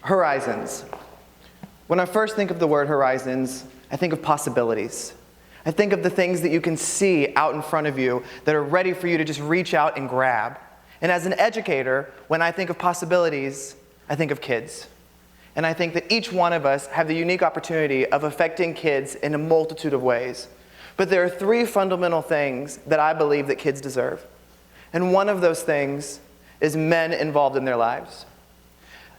Horizons. When I first think of the word horizons, I think of possibilities. I think of the things that you can see out in front of you that are ready for you to just reach out and grab. And as an educator, when I think of possibilities, I think of kids. And I think that each one of us have the unique opportunity of affecting kids in a multitude of ways. But there are three fundamental things that I believe that kids deserve. And one of those things is men involved in their lives.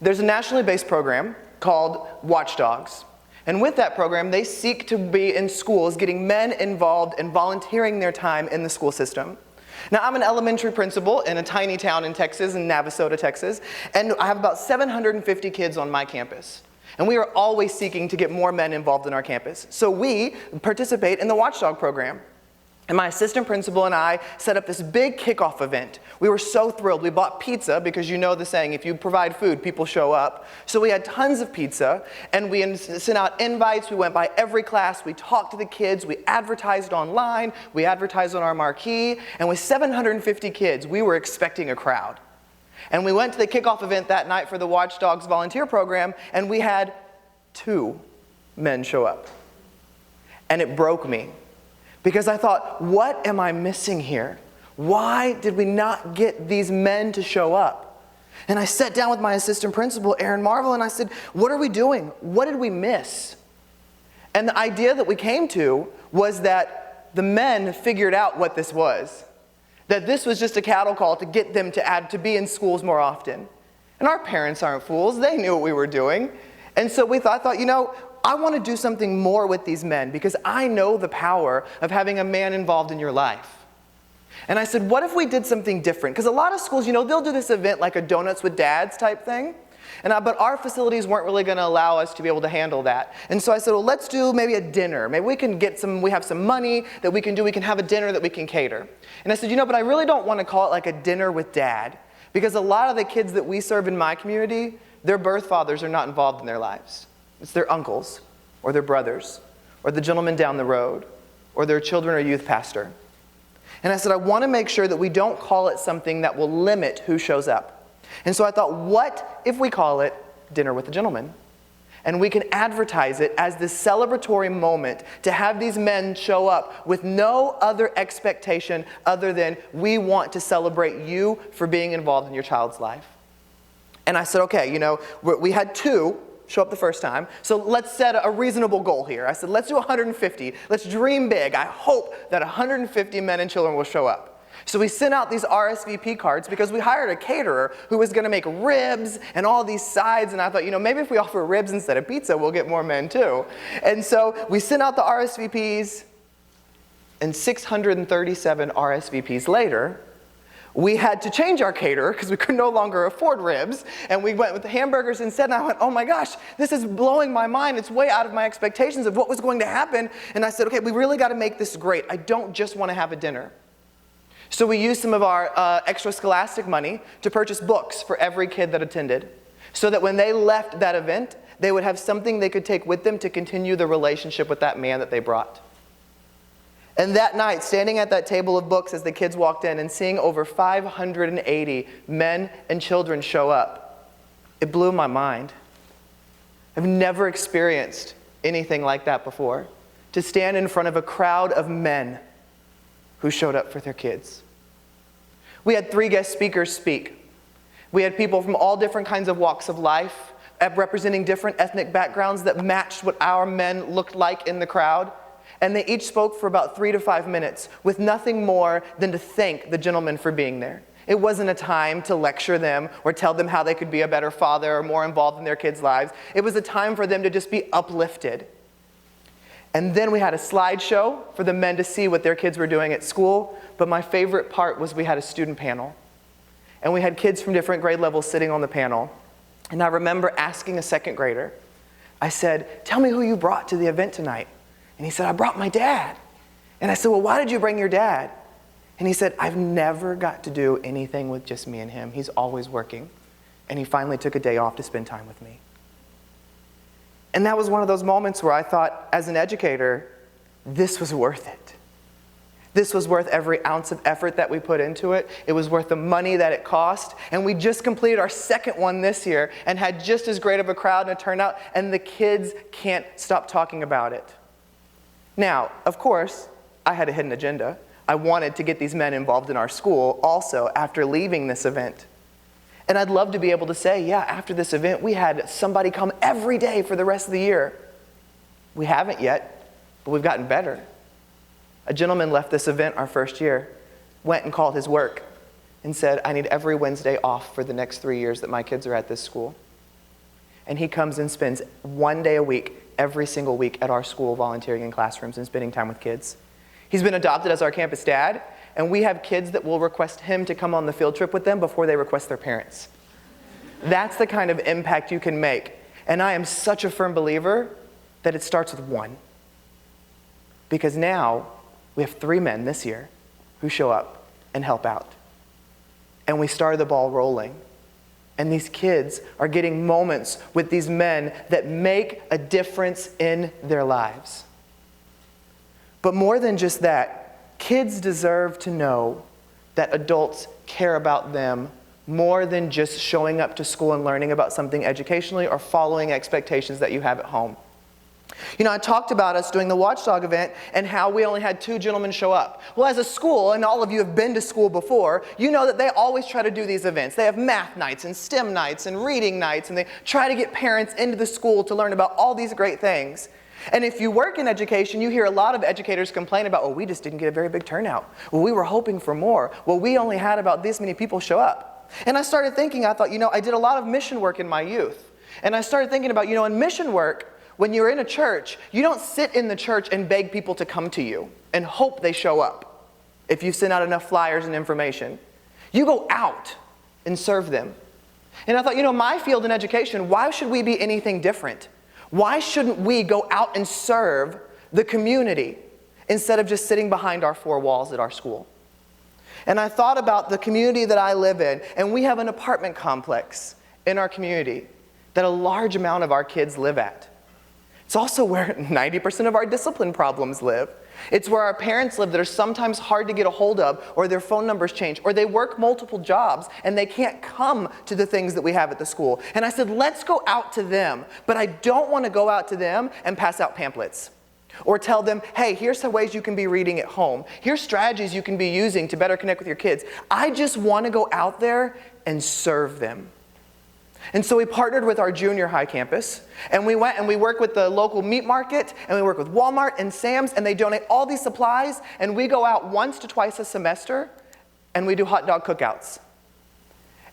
There's a nationally based program called Watchdogs. And with that program, they seek to be in schools getting men involved and volunteering their time in the school system. Now, I'm an elementary principal in a tiny town in Texas, in Navasota, Texas, and I have about 750 kids on my campus. And we are always seeking to get more men involved in our campus. So we participate in the Watchdog program. And my assistant principal and I set up this big kickoff event. We were so thrilled. We bought pizza because you know the saying, if you provide food, people show up. So we had tons of pizza, and we sent out invites. We went by every class. We talked to the kids. We advertised online. We advertised on our marquee. And with 750 kids, we were expecting a crowd. And we went to the kickoff event that night for the Watchdogs volunteer program, and we had 2 men show up. And it broke me. Because I thought, what am I missing here? Why did we not get these men to show up? And I sat down with my assistant principal, Aaron Marvel, and I said, what are we doing? What did we miss? And the idea that we came to was that the men figured out what this was. That this was just a cattle call to get them to be in schools more often. And our parents aren't fools. They knew what we were doing. And so I thought, I want to do something more with these men because I know the power of having a man involved in your life. And I said, what if we did something different? Because a lot of schools, they'll do this event like a Donuts with Dads type thing. But our facilities weren't really going to allow us to be able to handle that. And so I said, well, let's do maybe a dinner. Maybe we can we have some money that we can do. We can have a dinner that we can cater. And I said, but I really don't want to call it like a dinner with Dad. Because a lot of the kids that we serve in my community, their birth fathers are not involved in their lives. It's their uncles, or their brothers, or the gentleman down the road, or their children or youth pastor. And I said, I want to make sure that we don't call it something that will limit who shows up. And so I thought, what if we call it Dinner with the Gentleman? And we can advertise it as this celebratory moment to have these men show up with no other expectation other than we want to celebrate you for being involved in your child's life. And I said, okay, we had 2 show up the first time, so let's set a reasonable goal here. I said, let's do 150. Let's dream big. I hope that 150 men and children will show up. So we sent out these RSVP cards because we hired a caterer who was going to make ribs and all these sides, and I thought, maybe if we offer ribs instead of pizza, we'll get more men too. And so we sent out the RSVPs, and 637 RSVPs later, we had to change our caterer because we could no longer afford ribs, and we went with the hamburgers instead, and I went, oh my gosh, this is blowing my mind. It's way out of my expectations of what was going to happen. And I said, okay, we really got to make this great. I don't just want to have a dinner. So we used some of our extra Scholastic money to purchase books for every kid that attended, so that when they left that event, they would have something they could take with them to continue the relationship with that man that they brought. And that night, standing at that table of books as the kids walked in and seeing over 580 men and children show up, it blew my mind. I've never experienced anything like that before. To stand in front of a crowd of men who showed up for their kids. We had 3 guest speakers speak. We had people from all different kinds of walks of life, representing different ethnic backgrounds that matched what our men looked like in the crowd. And they each spoke for about 3 to 5 minutes with nothing more than to thank the gentleman for being there. It wasn't a time to lecture them or tell them how they could be a better father or more involved in their kids' lives. It was a time for them to just be uplifted. And then we had a slideshow for the men to see what their kids were doing at school. But my favorite part was we had a student panel. And we had kids from different grade levels sitting on the panel. And I remember asking a 2nd grader, I said, tell me who you brought to the event tonight. And he said, I brought my dad. And I said, well, why did you bring your dad? And he said, I've never got to do anything with just me and him. He's always working. And he finally took a day off to spend time with me. And that was one of those moments where I thought, as an educator, this was worth it. This was worth every ounce of effort that we put into it. It was worth the money that it cost. And we just completed our second one this year and had just as great of a crowd and a turnout, and the kids can't stop talking about it. Now, of course, I had a hidden agenda. I wanted to get these men involved in our school also after leaving this event. And I'd love to be able to say, yeah, after this event, we had somebody come every day for the rest of the year. We haven't yet, but we've gotten better. A gentleman left this event our first year, went and called his work, and said, I need every Wednesday off for the next 3 years that my kids are at this school. And he comes and spends 1 day a week, every single week at our school, volunteering in classrooms and spending time with kids. He's been adopted as our campus dad, and we have kids that will request him to come on the field trip with them before they request their parents. That's the kind of impact you can make. And I am such a firm believer that it starts with one. Because now, we have 3 men this year who show up and help out. And we started the ball rolling. And these kids are getting moments with these men that make a difference in their lives. But more than just that, kids deserve to know that adults care about them more than just showing up to school and learning about something educationally or following expectations that you have at home. You know, I talked about us doing the Watchdog event and how we only had 2 gentlemen show up. Well, as a school, and all of you have been to school before, you know that they always try to do these events. They have math nights and STEM nights and reading nights, and they try to get parents into the school to learn about all these great things. And if you work in education, you hear a lot of educators complain about, well, we just didn't get a very big turnout. Well, we were hoping for more. Well, we only had about this many people show up. And I started thinking, I thought, I did a lot of mission work in my youth. And I started thinking about, in mission work, when you're in a church, you don't sit in the church and beg people to come to you and hope they show up if you send out enough flyers and information. You go out and serve them. And I thought, my field in education, why should we be anything different? Why shouldn't we go out and serve the community instead of just sitting behind our 4 walls at our school? And I thought about the community that I live in, and we have an apartment complex in our community that a large amount of our kids live at. It's also where 90% of our discipline problems live. It's where our parents live that are sometimes hard to get a hold of, or their phone numbers change, or they work multiple jobs and they can't come to the things that we have at the school. And I said, let's go out to them, but I don't want to go out to them and pass out pamphlets. Or tell them, hey, here's some ways you can be reading at home. Here's strategies you can be using to better connect with your kids. I just want to go out there and serve them. And so we partnered with our junior high campus, and we went and we worked with the local meat market, and we work with Walmart and Sam's, and they donate all these supplies, and we go out once to twice a semester, and we do hot dog cookouts.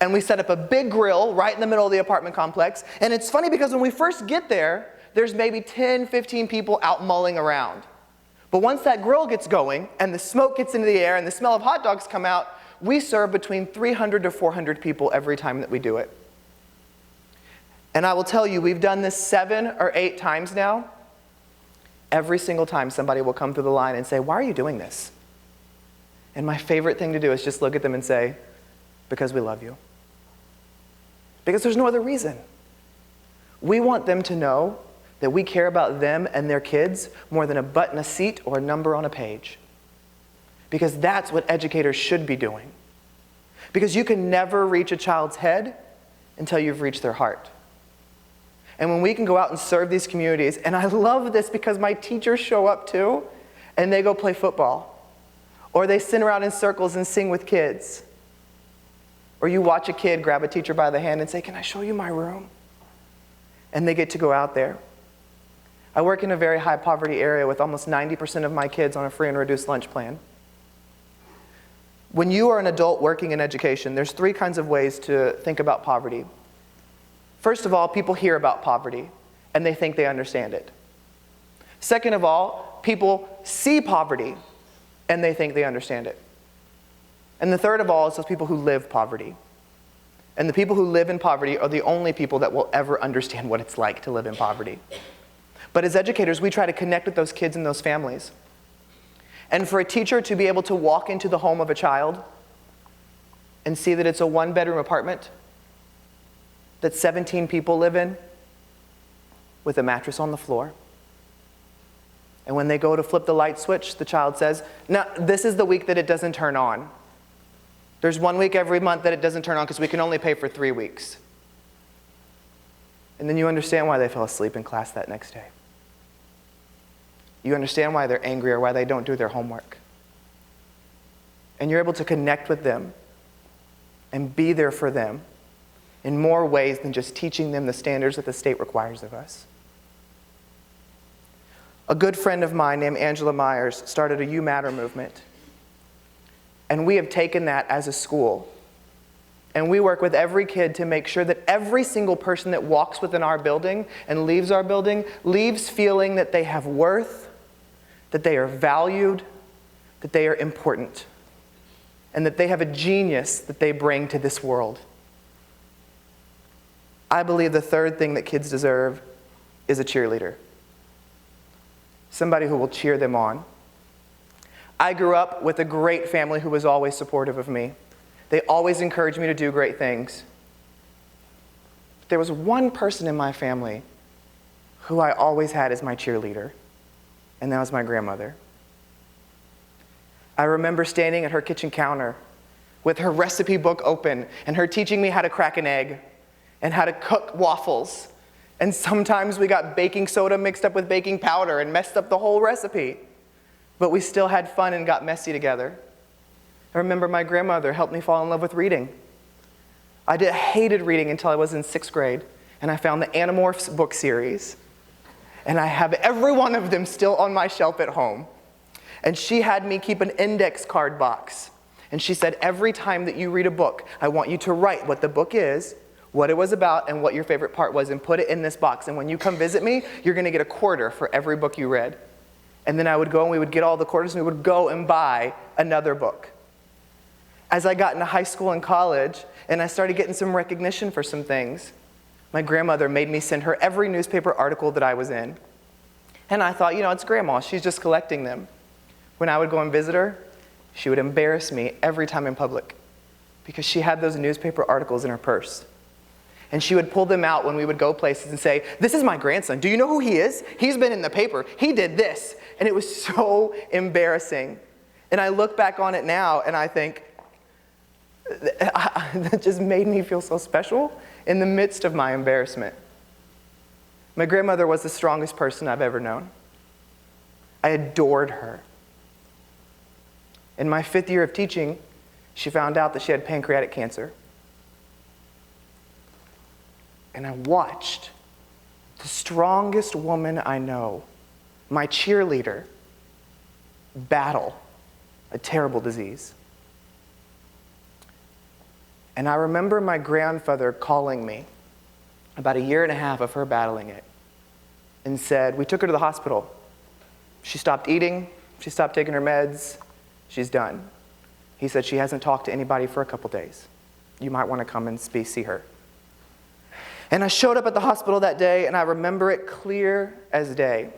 And we set up a big grill right in the middle of the apartment complex, and it's funny because when we first get there, there's maybe 10, 15 people out mulling around. But once that grill gets going, and the smoke gets into the air, and the smell of hot dogs come out, we serve between 300 to 400 people every time that we do it. And I will tell you, we've done this 7 or 8 times now. Every single time somebody will come through the line and say, why are you doing this? And my favorite thing to do is just look at them and say, because we love you. Because there's no other reason. We want them to know that we care about them and their kids more than a butt in a seat or a number on a page. Because that's what educators should be doing. Because you can never reach a child's head until you've reached their heart. And when we can go out and serve these communities, and I love this because my teachers show up too, and they go play football. Or they sit around in circles and sing with kids. Or you watch a kid grab a teacher by the hand and say, can I show you my room? And they get to go out there. I work in a very high poverty area with almost 90% of my kids on a free and reduced lunch plan. When you are an adult working in education, there's 3 kinds of ways to think about poverty. First of all, people hear about poverty, and they think they understand it. Second of all, people see poverty, and they think they understand it. And the third of all is those people who live poverty. And the people who live in poverty are the only people that will ever understand what it's like to live in poverty. But as educators, we try to connect with those kids and those families. And for a teacher to be able to walk into the home of a child and see that it's a 1-bedroom apartment that 17 people live in with a mattress on the floor, And when they go to flip the light switch, the child says, "No, this is the week that it doesn't turn on. There's 1 week every month that it doesn't turn on because we can only pay for 3 weeks." And then you understand why they fell asleep in class that next day. You understand why they're angry or why they don't do their homework. And you're able to connect with them and be there for them in more ways than just teaching them the standards that the state requires of us. A good friend of mine named Angela Myers started a You Matter movement. And we have taken that as a school. And we work with every kid to make sure that every single person that walks within our building and leaves our building leaves feeling that they have worth, that they are valued, that they are important, and that they have a genius that they bring to this world. I believe the third thing that kids deserve is a cheerleader. Somebody who will cheer them on. I grew up with a great family who was always supportive of me. They always encouraged me to do great things. But there was one person in my family who I always had as my cheerleader, and that was my grandmother. I remember standing at her kitchen counter with her recipe book open and her teaching me how to crack an egg and how to cook waffles. And sometimes we got baking soda mixed up with baking powder and messed up the whole recipe. But we still had fun and got messy together. I remember my grandmother helped me fall in love with reading. I hated reading until I was in 6th grade, and I found the Animorphs book series. And I have every one of them still on my shelf at home. And she had me keep an index card box. And she said, every time that you read a book, I want you to write what the book is, what it was about, and what your favorite part was, and put it in this box. And when you come visit me, you're going to get a quarter for every book you read. And then I would go and we would get all the quarters and we would go and buy another book. As I got into high school and college, and I started getting some recognition for some things, my grandmother made me send her every newspaper article that I was in. And I thought, it's Grandma, she's just collecting them. When I would go and visit her, she would embarrass me every time in public because she had those newspaper articles in her purse. And she would pull them out when we would go places and say, "This is my grandson. Do you know who he is? He's been in the paper. He did this." And it was so embarrassing. And I look back on it now and I think, that just made me feel so special in the midst of my embarrassment. My grandmother was the strongest person I've ever known. I adored her. In my 5th year of teaching, she found out that she had pancreatic cancer. And I watched the strongest woman I know, my cheerleader, battle a terrible disease. And I remember my grandfather calling me about 1.5 years of her battling it and said, "We took her to the hospital. She stopped eating, she stopped taking her meds, she's done." He said, "She hasn't talked to anybody for a couple days. You might want to come and see her." And I showed up at the hospital that day, and I remember it clear as day,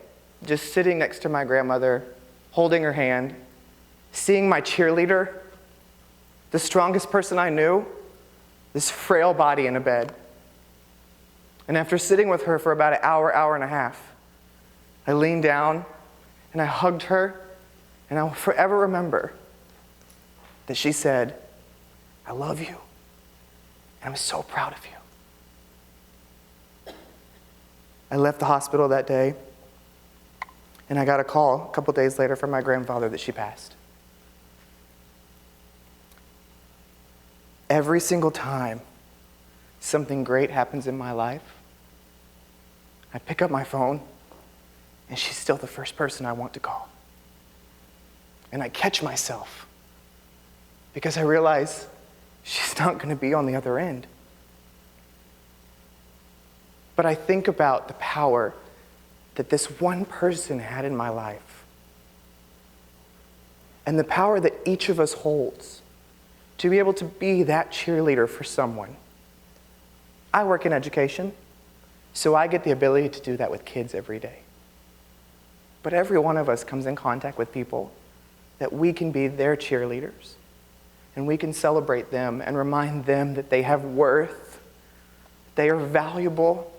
just sitting next to my grandmother, holding her hand, seeing my cheerleader, the strongest person I knew, this frail body in a bed. And after sitting with her for about an hour, hour and a half, I leaned down and I hugged her, and I will forever remember that she said, "I love you, and I'm so proud of you." I left the hospital that day, and I got a call a couple days later from my grandfather that she passed. Every single time something great happens in my life, I pick up my phone, and she's still the first person I want to call. And I catch myself because I realize she's not going to be on the other end. But I think about the power that this one person had in my life and the power that each of us holds to be able to be that cheerleader for someone. I work in education, so I get the ability to do that with kids every day. But every one of us comes in contact with people that we can be their cheerleaders, and we can celebrate them and remind them that they have worth, they are valuable,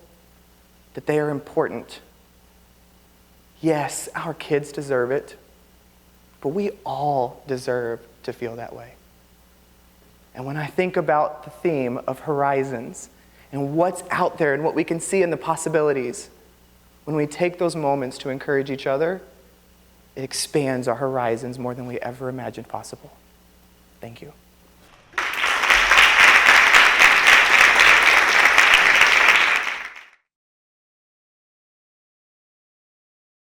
that they are important. Yes, our kids deserve it, but we all deserve to feel that way. And when I think about the theme of horizons and what's out there and what we can see in the possibilities, when we take those moments to encourage each other, it expands our horizons more than we ever imagined possible. Thank you.